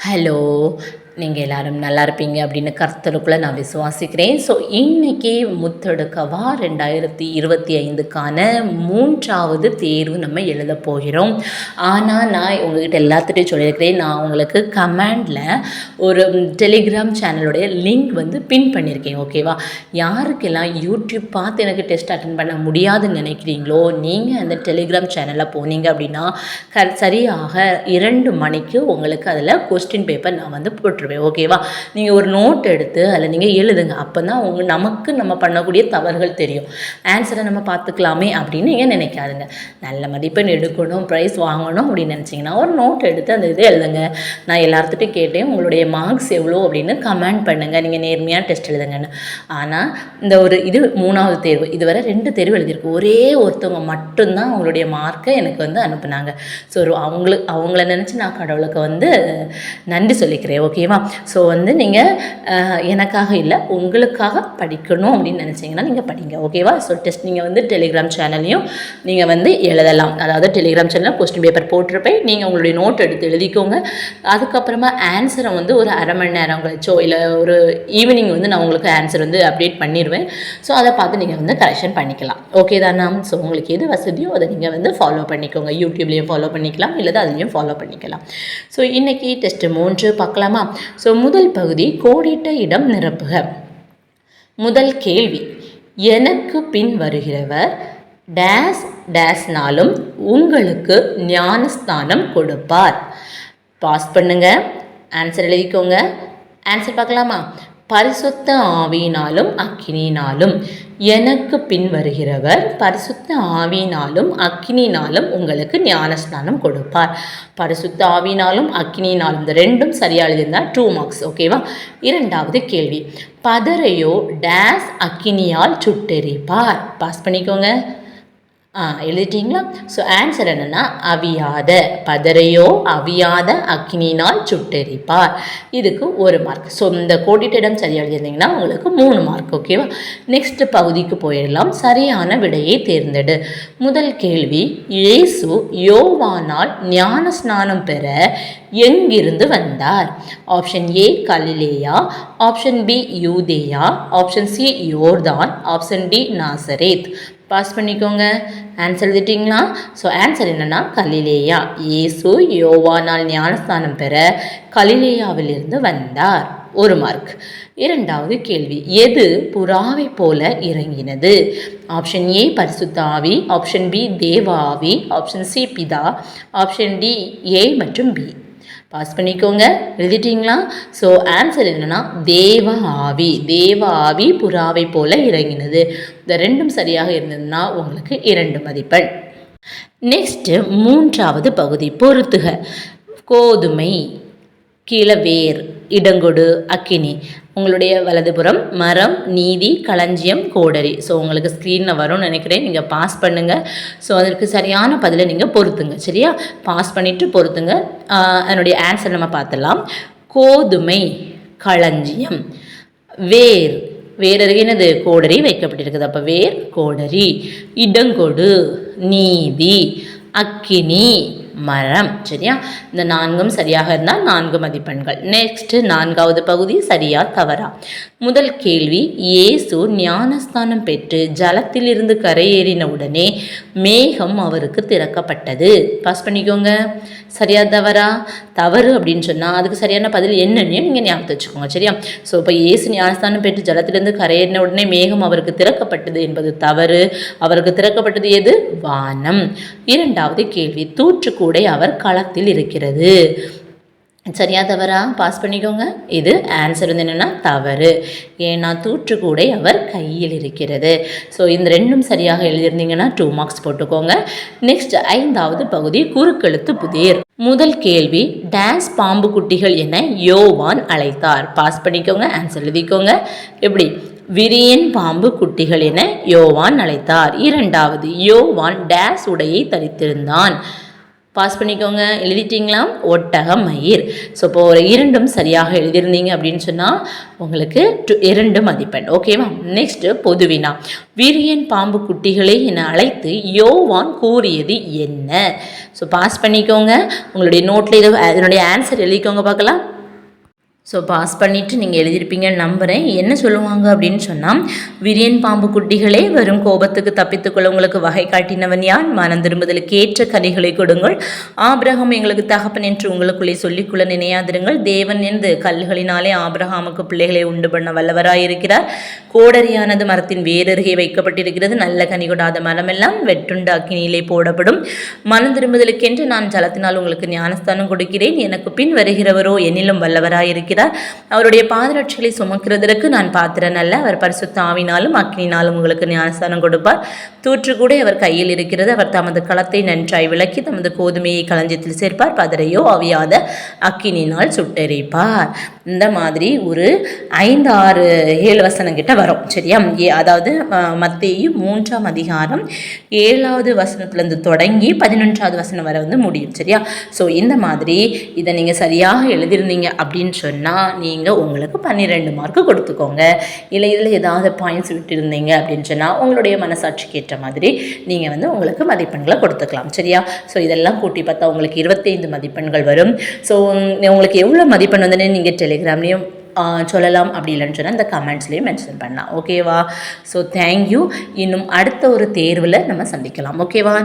Hello, நீங்கள் எல்லோரும் நல்லா இருப்பீங்க அப்படின்னு கர்த்தருக்குள்ளே நான் விசுவாசிக்கிறேன். ஸோ இன்றைக்கி முத்தெடுக்கவா 2025க்கான 3வது தேர்வு நம்ம எழுத போகிறோம். ஆனால் நான் உங்கள்கிட்ட எல்லாத்துட்டையும் சொல்லியிருக்கிறேன், நான் உங்களுக்கு கமெண்டில் ஒரு டெலிகிராம் சேனலுடைய லிங்க் பின் பண்ணியிருக்கேன். ஓகேவா? யாருக்கெல்லாம் யூடியூப் பார்த்து எனக்கு டெஸ்ட் அட்டன் பண்ண முடியாதுன்னு நினைக்கிறீங்களோ, நீங்கள் அந்த டெலிகிராம் சேனலில் போனீங்க அப்படின்னா சரியாக 2 மணிக்கு உங்களுக்கு அதில் கொஸ்டின் பேப்பர் நான் போட்டுருவேன். ஓகேவா? நீங்கள் ஒரு நோட் எடுத்து அதில் நீங்கள் எழுதுங்க. அப்போ தான் நமக்கு நம்ம பண்ணக்கூடிய தவறுகள் தெரியும். ஆன்சரை நம்ம பார்த்துக்கலாமே அப்படின்னு நீங்கள் நினைக்காதுங்க. நல்ல மதிப்பெண் எடுக்கணும், ப்ரைஸ் வாங்கணும் அப்படின்னு நினச்சிங்கன்னா ஒரு நோட் எடுத்து அந்த இதை எழுதுங்க. நான் எல்லாத்துட்டையும் கேட்டேன், உங்களுடைய மார்க்ஸ் எவ்வளோ அப்படின்னு கமெண்ட் பண்ணுங்கள், நீங்கள் நேர்மையாக டெஸ்ட் எழுதுங்கன்னு. ஆனால் இந்த இது 3வது தேர்வு, இதுவரை 2 தேர்வு எழுதியிருக்கு. ஒரே ஒருத்தவங்க மட்டும்தான் அவங்களுடைய மார்க்கை எனக்கு அனுப்புனாங்க. ஸோ அவங்கள நினச்சி நான் கடவுளுக்கு நன்றி சொல்லிக்கிறேன். ஓகேவா? ஸோ நீங்கள் எனக்காக இல்லை, உங்களுக்காக படிக்கணும் அப்படின்னு நினச்சிங்கன்னா நீங்கள் படிங்க. ஓகேவா? ஸோ டெஸ்ட் நீங்கள் டெலிகிராம் சேனல்லையும் நீங்கள் எழுதலாம். அதாவது டெலிகிராம் சேனலில் கொஸ்டின் பேப்பர் போட்டிருப்பேன், நீங்கள் உங்களுடைய நோட் எடுத்து எழுதிக்கோங்க. அதுக்கப்புறமா ஆன்சரை ஒரு அரை மணி நேரம் கழிச்சோ இல்லை ஒரு ஈவினிங் நான் உங்களுக்கு ஆன்சர் அப்டேட் பண்ணிடுவேன். ஸோ அதை பார்த்து நீங்கள் கரெக்ஷன் பண்ணிக்கலாம். ஓகே தானா? ஸோ உங்களுக்கு எது வசதியோ அதை நீங்கள் ஃபாலோ பண்ணிக்கோங்க. யூடியூப்லேயும் ஃபாலோ பண்ணிக்கலாம், இல்லை அதுலேயும் ஃபாலோ பண்ணிக்கலாம். ஸோ இன்றைக்கி டெஸ்ட் 3 பார்க்கலாமா? ஸோ முதல் பகுதி, கோடிட்ட இடம் நிரப்புக. முதல் கேள்வி, எனக்கு பின் வருகிறவர் டேஸ் டேஸ்னாலும் உங்களுக்கு ஞானஸ்தானம் கொடுப்பார். பாஸ் பண்ணுங்க, ஆன்சர் எழுதிக்கோங்க. ஆன்சர் பார்க்கலாமா? பரிசுத்த ஆவியினாலும் அக்கினியினாலும். எனக்கு பின் வருகிறவர் பரிசுத்த ஆவியினாலும் அக்கினியினாலும் உங்களுக்கு ஞானஸ்நானம் கொடுப்பார். பரிசுத்த ஆவியினாலும் அக்கினியினாலும் இந்த 2ம் சரியாக எழுதியிருந்தால் 2 மார்க்ஸ். ஓகேவா? 2வது கேள்வி, பதரையோ டேஸ் அக்கினியால் சுட்டெரிப்பார். பாஸ் பண்ணிக்கோங்க. எழுதிட்டீங்களா? ஸோ ஆன்சர் என்னென்னா அவியாத, பதரையோ அவியாத அக்னியினால் சுட்டெரிப்பார். இதுக்கு 1 மார்க். ஸோ இந்த கோடிட்டிடம் சரியாக எழுதியிருந்தீங்கன்னா உங்களுக்கு 3 மார்க். ஓகேவா? நெக்ஸ்ட் பகுதிக்கு போயிடலாம். சரியான விடையை தேர்ந்தெடு. முதல் கேள்வி, இயேசு யோவானால் ஞான ஸ்நானம் பெற எங்கிருந்து வந்தார்? ஆப்ஷன் ஏ கலிலேயா, ஆப்ஷன் பி யூதேயா, ஆப்ஷன் சி யோர்தான், ஆப்ஷன் டி நாசரேத். பாஸ் பண்ணிக்கோங்க. ஆன்சர் எழுதிட்டிங்களா? ஸோ ஆன்சர் என்னென்னா கலிலேயா. இயேசு யோவானால் ஞானஸ்தானம் பெற கலிலேயாவிலிருந்து வந்தார். 1 மார்க். 2வது கேள்வி, எது புறாவை போல இறங்கினது? ஆப்ஷன் ஏ பரிசுத்த ஆவி, ஆப்ஷன் பி தேவ ஆவி, ஆப்ஷன் சி பிதா, ஆப்ஷன் டி ஏ மற்றும் பி. பாஸ் பண்ணிக்கோங்க. எழுதிட்டிங்களா? ஸோ ஆன்சர் என்னென்னா தேவ ஆவி. தேவ ஆவி புறாவை போல இறங்கினது. இந்த 2ம் சரியாக இருந்ததுன்னா உங்களுக்கு 2 மதிப்பெண். நெக்ஸ்ட்டு 3வது பகுதி, பொறுத்துக. கோதுமை, கிளவேர், இடங்கொடு, அக்கினி. உங்களுடைய வலதுபுறம் மரம், நீதி, களஞ்சியம், கோடரி. ஸோ உங்களுக்கு ஸ்க்ரீனில் வரும்னு நினைக்கிறேன். நீங்கள் பாஸ் பண்ணுங்கள். ஸோ அதற்கு சரியான பதிலை நீங்கள் பொறுத்துங்க. சரியா? பாஸ் பண்ணிவிட்டு பொறுத்துங்க. அதனுடைய ஆன்சர் நம்ம பார்த்துடலாம். கோதுமை, களஞ்சியம். வேர், வேர் என்னது? கோடரி வைக்கப்பட்டிருக்குது. அப்போ வேர், கோடரி. இடங்கொடு, நீதி. அக்கினி, மரம். சரியா? இந்த 4ம் சரியாக இருந்தால் 4 மதிப்பெண்கள். நெக்ஸ்ட் 4வது பகுதி, சரியா தவறா? முதல் கேள்வி, இயேசு ஞானஸ்தானம் பெற்று ஜலத்திலிருந்து கரையேறின உடனே மேகம் அவருக்கு திறக்கப்பட்டது. பாஸ் பண்ணிக்கோங்க. சரியா தவறா? தவறு அப்படின்னு சொன்னால் அதுக்கு சரியான பதில் என்னன்னு நீங்கள் ஞாபகத்தை வச்சுக்கோங்க. சரியா? ஸோ இப்போ இயேசு ஞானஸ்தானம் பெற்று ஜலத்திலிருந்து கரையேறின உடனே மேகம் அவருக்கு திறக்கப்பட்டது என்பது தவறு. அவருக்கு திறக்கப்பட்டது எது? வானம். 2வது கேள்வி, தூற்றுக்கூடை அவர் களத்தில் இருக்கிறது. சரியா தவறா? பாஸ் பண்ணிக்கோங்க. இது ஆன்சர் என்னென்னா தவறு. ஏன்னா தூற்றுக்கூடை அவர் கையில் இருக்கிறது. ஸோ இந்த 2ம் சரியாக எழுதியிருந்தீங்கன்னா 2 மார்க்ஸ் போட்டுக்கோங்க. நெக்ஸ்ட் 5வது பகுதி, குறுக்கெழுத்து புதிர். முதல் கேள்வி, டேஸ் பாம்பு குட்டிகள் என யோவான் அழைத்தார். பாஸ் பண்ணிக்கோங்க. ஆன்சர் எழுதிக்கோங்க. எப்படி? விரியன் பாம்பு குட்டிகள் என யோவான் அழைத்தார். 2வது, யோவான் டேஸ் உடையை தரித்திருந்தான். பாஸ் பண்ணிக்கோங்க. எழுதிட்டிங்களா? ஒட்டக மயிர். ஸோ இப்போ ஒரு 2ம் சரியாக எழுதியிருந்தீங்க அப்படின்னு சொன்னால் உங்களுக்கு 2 மதிப்பெண். ஓகேவா? நெக்ஸ்ட்டு பொதுவினா. விரியன் பாம்பு குட்டிகளை என அழைத்து யோவான் கூறியது என்ன? ஸோ பாஸ் பண்ணிக்கோங்க. உங்களுடைய நோட்டில் இதனுடைய ஆன்சர் எழுதிக்கோங்க பார்க்கலாம். ஸோ பாஸ் பண்ணிவிட்டு நீங்கள் எழுதியிருப்பீங்கன்னு நம்புகிறேன். என்ன சொல்லுவாங்க அப்படின்னு சொன்னால், விரியன் பாம்பு குட்டிகளே வரும் கோபத்துக்கு தப்பித்துக்கொள்ள உங்களுக்கு வகை காட்டினவன் யார்? மனம் திரும்புதலுக்கு ஏற்ற கனிகளை கொடுங்கள். ஆபிரகாம் எங்களுக்கு தகப்பன் என்று உங்களுக்குள்ளே சொல்லிக்கொள்ள நினையாதிருங்கள். தேவன் என்று கல்லுகளினாலே ஆபிரகாமுக்கு பிள்ளைகளை உண்டு பண்ண வல்லவராயிருக்கிறார். கோடரியானது மரத்தின் வேரருகே வைக்கப்பட்டிருக்கிறது. நல்ல கனி கொடாத மரமெல்லாம் வெட்டுண்டு அக்கினியிலே போடப்படும். மனம் திரும்புதலுக்கென்று நான் ஜலத்தினால் உங்களுக்கு ஞானஸ்தானம் கொடுக்கிறேன். எனக்கு பின் வருகிறவரோ என்னிலும் வல்லவராயிருக்கிறார். அவருடைய பாதரட்சிகளை சுமக்கிறதற்கு நான் பாத்திரன் அல்ல. அவர் பரிசுத்த ஆவினாலும் அக்கினினாலும் உங்களுக்கு ஞானஸ்தானம் கொடுப்பார். தூற்று கூட அவர் கையில் இருக்கிறது. அவர் தமது களத்தை நன்றாய் விளக்கி தமது கோதுமையை களஞ்சியத்தில் சேர்ப்பார். பதரையோ அவியாத அக்கினினால் சுட்டெரிப்பார். இந்த மாதிரி ஒரு 5, 6, 7 வசனம் கிட்ட வரும். சரியா? அதாவது மத்தேயு 3ஆம் அதிகாரம் 7வது வசனத்துலேருந்து தொடங்கி 11வது வசனம் வரை வந்து முடியும். சரியா? ஸோ இந்த மாதிரி இதை நீங்கள் சரியாக எழுதியிருந்தீங்க அப்படின்னு சொன்னால் நீங்கள் உங்களுக்கு 12 மார்க்கு கொடுத்துக்கோங்க. இல்லை இதில் ஏதாவது பாயிண்ட்ஸ் விட்டுருந்தீங்க அப்படின்னு சொன்னால் உங்களுடைய மனசாட்சிக்கு ஏற்ற மாதிரி நீங்கள் வந்து உங்களுக்கு மதிப்பெண்களை கொடுத்துக்கலாம். சரியா? ஸோ இதெல்லாம் கூட்டி பார்த்தா உங்களுக்கு 25 மதிப்பெண்கள் வரும். ஸோ உங்களுக்கு எவ்வளோ மதிப்பெண் வந்து நீங்கள் டெலிகிராம்லேயும் சொல்லலாம். அப்படி இல்லைன்னு சொன்னால் இந்த கமெண்ட்ஸ்லேயும் மென்ஷன் பண்ணலாம். ஓகேவா? So thank you. இன்னும் அடுத்த ஒரு தேர்வில் நம்ம சந்திக்கலாம். ஓகேவா?